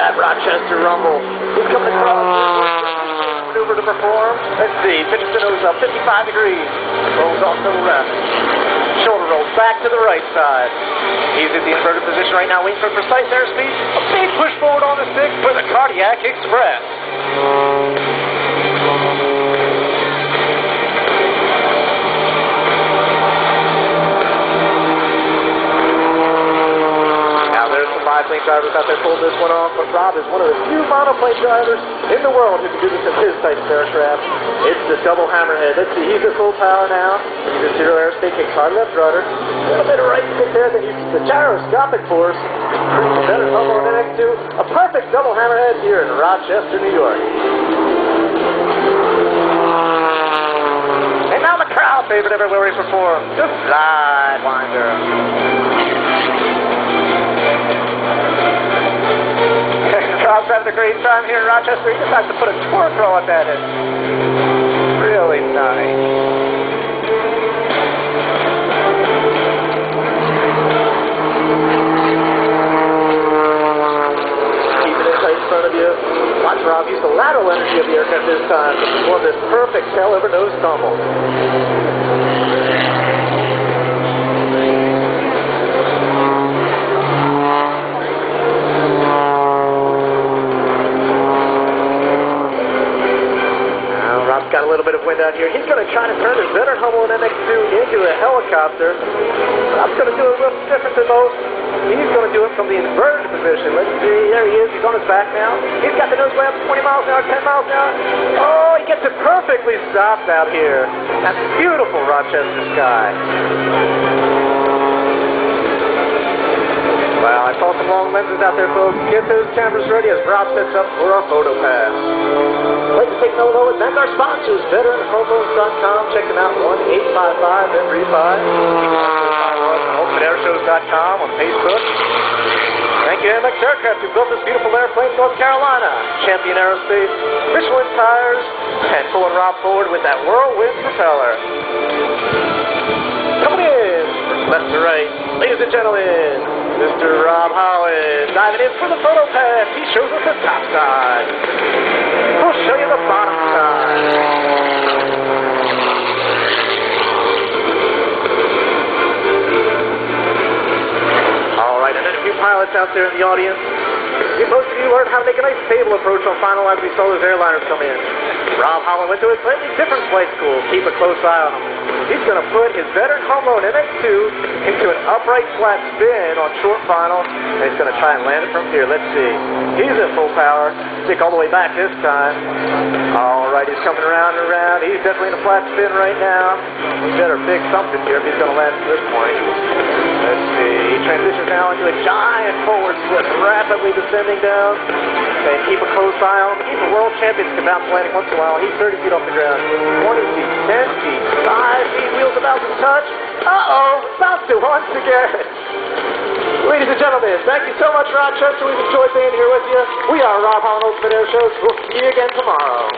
that Rochester rumble. He's coming across. Maneuver to perform. Let's see. Pitches the nose up 55 degrees. Rolls off to the left. Shoulder rolls back to the right side. He's at the inverted position right now, waiting for precise airspeed. A big push forward on the stick for the cardiac express. Monoplane drivers out there pulling this one off, but Rob is one of the few monoplane drivers in the world who can do this in his type of aircraft. It's the double hammerhead. Let's see, he's at full power now. He's at zero airspeed, kicks hard left rudder. A little bit of right stick there, then uses the gyroscopic force. Better tumble on the next two. A perfect double hammerhead here in Rochester, New York. And now the crowd favorite everywhere he performs, the Sidewinder. Rob's having a great time here in Rochester. He just has to put a torque roll at that. It's really nice. Keep it in tight in front of you. Watch Rob use the lateral energy of the aircraft this time to perform this perfect tail over nose tumble. Got a little bit of wind out here. He's going to try to turn his veteran Humboldt MX2 into a helicopter. I'm going to do it a little different than most. He's going to do it from the inverted position. Let's see. There he is. He's on his back now. He's got the nose way up 20 miles an hour, 10 miles an hour. Oh, he gets it perfectly stopped out here. That's beautiful Rochester sky. Well, I saw some long lenses out there, folks. Get those cameras ready as Rob sets up for our photo pass. I'd like to take note of and thank our sponsors, veteranhomephones.com. Check them out, 1-855-35. UltimateAirShows.com on Facebook. Thank you, MX Aircraft, who built this beautiful airplane in North Carolina. Champion Aerospace, Michelin Tires, and pulling Rob forward with that whirlwind propeller. Coming in, left to right, ladies and gentlemen, Mr. Rob Holland, diving in for the photo pass. He shows us the top side. We'll show you the bottom side. All right, and then a few pilots out there in the audience. Most of you learned how to make a nice stable approach on final as we saw those airliners come in. Rob Holland went to a slightly different flight school. Keep a close eye on him. He's going to put his veteran Humboldt MX2 into an upright flat spin on short final, and he's going to try and land it from here. Let's see. He's at full power. Stick all the way back this time. All right, he's coming around and around. He's definitely in a flat spin right now. He better fix something here if he's going to land at this point. Let's see. He transitions now into a giant forward flip, rapidly descending down. And keep a close eye on him. He's a world champion. Can bounce landing once in a while. He's 30 feet off the ground. 20 feet, 10 feet, 5 feet. Wheels about to touch. Uh-oh. Bounced it once again. Ladies and gentlemen, thank you so much, Rochester. We've enjoyed being here with you. We are Rob Holland Ultimate Air Shows. We'll see you again tomorrow.